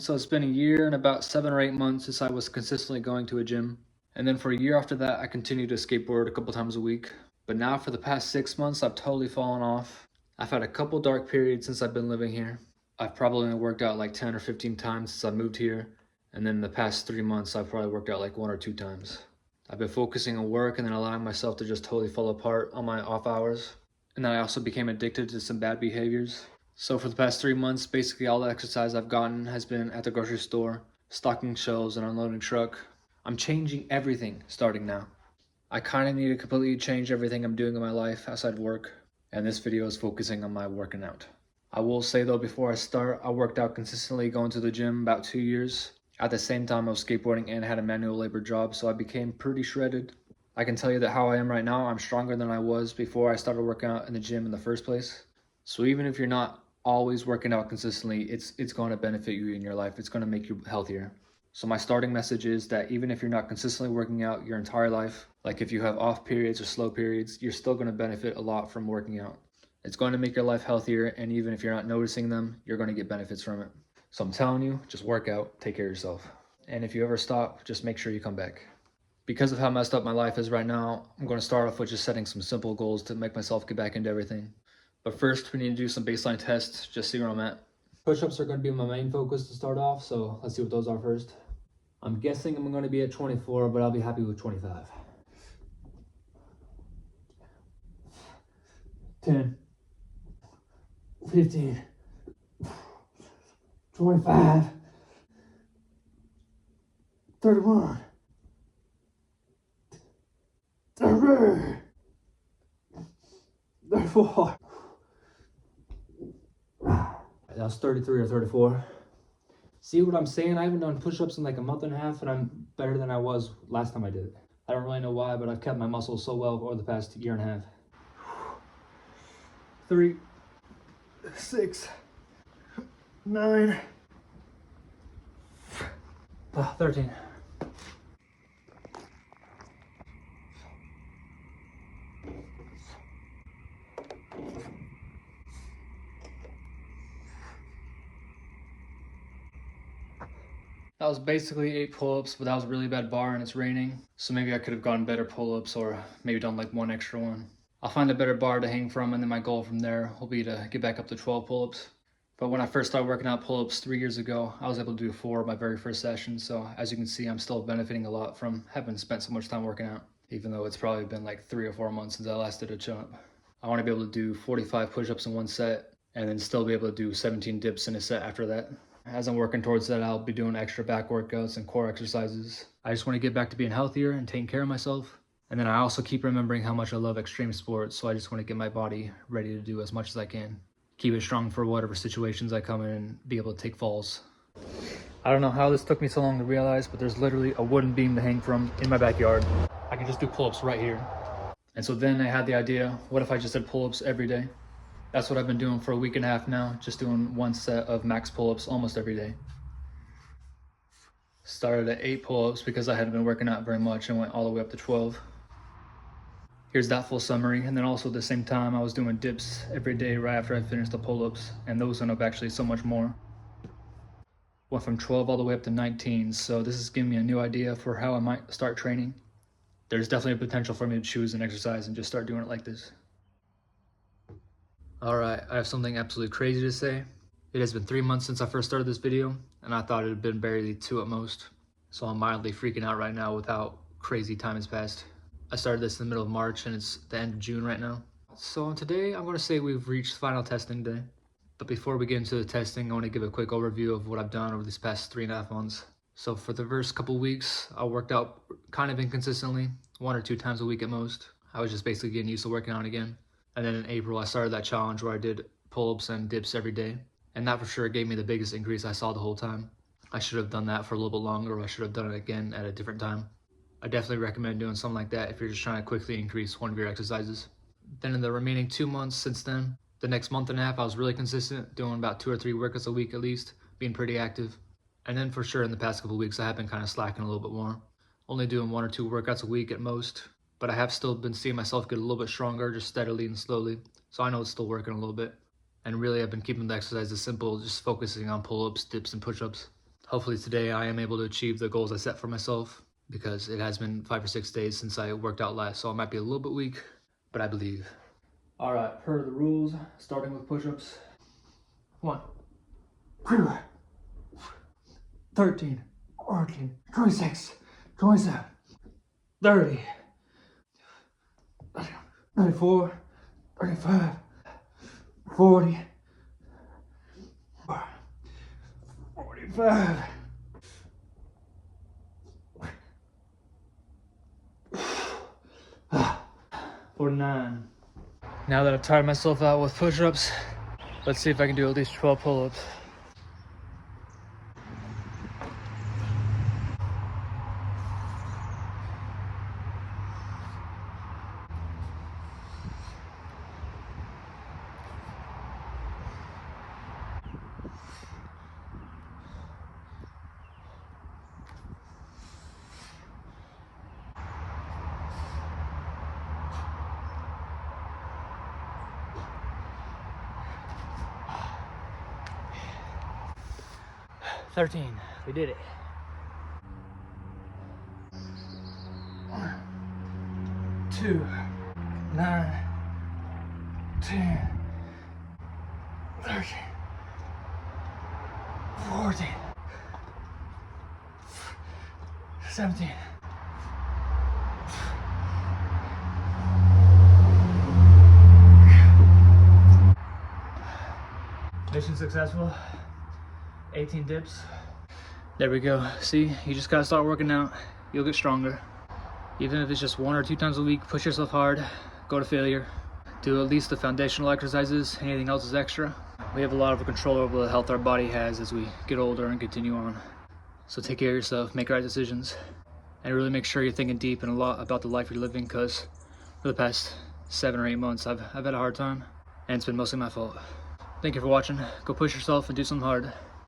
So it's been a year and about 7 or 8 months since I was consistently going to a gym. And then for a year after that, I continued to skateboard a couple times a week. But now for the past 6 months, I've totally fallen off. I've had a couple dark periods since I've been living here. I've probably only worked out like 10 or 15 times since I moved here. And then the past 3 months, I've probably worked out like 1 or 2 times. I've been focusing on work and then allowing myself to just totally fall apart on my off hours. And then I also became addicted to some bad behaviors. So for the past 3 months, basically all the exercise I've gotten has been at the grocery store, stocking shelves and unloading truck. I'm changing everything starting now. I kind of need to completely change everything I'm doing in my life outside work, and this video is focusing on my working out. I will say though, before I start, I worked out consistently going to the gym about 2 years. At the same time, I was skateboarding and had a manual labor job, so I became pretty shredded. I can tell you that how I am right now, I'm stronger than I was before I started working out in the gym in the first place. So even if you're not always working out consistently, it's going to benefit you in your life. It's going to make you healthier. So my starting message is that even if you're not consistently working out your entire life, like if you have off periods or slow periods, you're still going to benefit a lot from working out. It's going to make your life healthier, and even if you're not noticing them, you're going to get benefits from it. So I'm telling you, just work out, take care of yourself. And if you ever stop, just make sure you come back. Because of how messed up my life is right now, I'm going to start off with just setting some simple goals to make myself get back into everything. But first, we need to do some baseline tests, just see where I'm at. Push-ups are going to be my main focus to start off, so let's see what those are first. I'm guessing I'm going to be at 24, but I'll be happy with 25. 10, 15, 25, 31, 30, 34. That was 33 or 34. See what I'm saying? I haven't done push-ups in like a month and a half, and I'm better than I was last time I did it. I don't really know why, but I've kept my muscles so well over the past year and a half. 3, 6, 9, 13. That was basically 8 pull-ups, but that was a really bad bar and it's raining. So maybe I could have gotten better pull-ups or maybe done like 1 extra one. I'll find a better bar to hang from, and then my goal from there will be to get back up to 12 pull-ups. But when I first started working out pull-ups 3 years ago, I was able to do 4 my very first session. So as you can see, I'm still benefiting a lot from having spent so much time working out, even though it's probably been like 3 or 4 months since I last did a chin-up. I want to be able to do 45 push-ups in 1 set and then still be able to do 17 dips in a set after that. As I'm working towards that, I'll be doing extra back workouts and core exercises. I just want to get back to being healthier and taking care of myself. And then I also keep remembering how much I love extreme sports, so I just want to get my body ready to do as much as I can. Keep it strong for whatever situations I come in and be able to take falls. I don't know how this took me so long to realize, but there's literally a wooden beam to hang from in my backyard. I can just do pull-ups right here. And so then I had the idea, what if I just did pull-ups every day? That's what I've been doing for a week and a half now, just doing 1 set of max pull-ups almost every day. Started at 8 pull-ups because I hadn't been working out very much and went all the way up to 12. Here's that full summary, and then also at the same time I was doing dips every day right after I finished the pull-ups, and those went up actually so much more. Went from 12 all the way up to 19, so this is giving me a new idea for how I might start training. There's definitely a potential for me to choose an exercise and just start doing it like this. Alright, I have something absolutely crazy to say. It has been 3 months since I first started this video, and I thought it had been barely 2 at most. So I'm mildly freaking out right now with how crazy time has passed. I started this in the middle of March and it's the end of June right now. So today I'm going to say we've reached final testing day. But before we get into the testing, I want to give a quick overview of what I've done over these past 3.5 months. So for the first couple weeks, I worked out kind of inconsistently, 1 or 2 times a week at most. I was just basically getting used to working out again. And then in April, I started that challenge where I did pull-ups and dips every day. And that for sure gave me the biggest increase I saw the whole time. I should have done that for a little bit longer, or I should have done it again at a different time. I definitely recommend doing something like that if you're just trying to quickly increase one of your exercises. Then in the remaining 2 months since then, the next month and a half, I was really consistent, doing about 2 or 3 workouts a week at least, being pretty active. And then for sure in the past couple of weeks, I have been kind of slacking a little bit more. Only doing 1 or 2 workouts a week at most. But I have still been seeing myself get a little bit stronger, just steadily and slowly. So I know it's still working a little bit. And really, I've been keeping the exercises simple, just focusing on pull-ups, dips, and push-ups. Hopefully today I am able to achieve the goals I set for myself, because it has been 5 or 6 days since I worked out last, so I might be a little bit weak, but I believe. All right, per the rules, starting with push-ups. 1, 2, 13, 14, 26, 27, 30, 34, 35, 40, 45, 49. Now that I've tired myself out with push-ups, let's see if I can do at least 12 pull-ups. We did it. 1, 2, 9, 10, 13, 14, 17. Mission successful. 18 dips. There we go. See, you just gotta start working out. You'll get stronger. Even if it's just 1 or 2 times a week, push yourself hard. Go to failure. Do at least the foundational exercises. Anything else is extra. We have a lot of control over the health our body has as we get older and continue on. So take care of yourself, make right decisions, and really make sure you're thinking deep and a lot about the life you're living, because for the past 7 or 8 months, I've had a hard time, and it's been mostly my fault. Thank you for watching. Go push yourself and do something hard.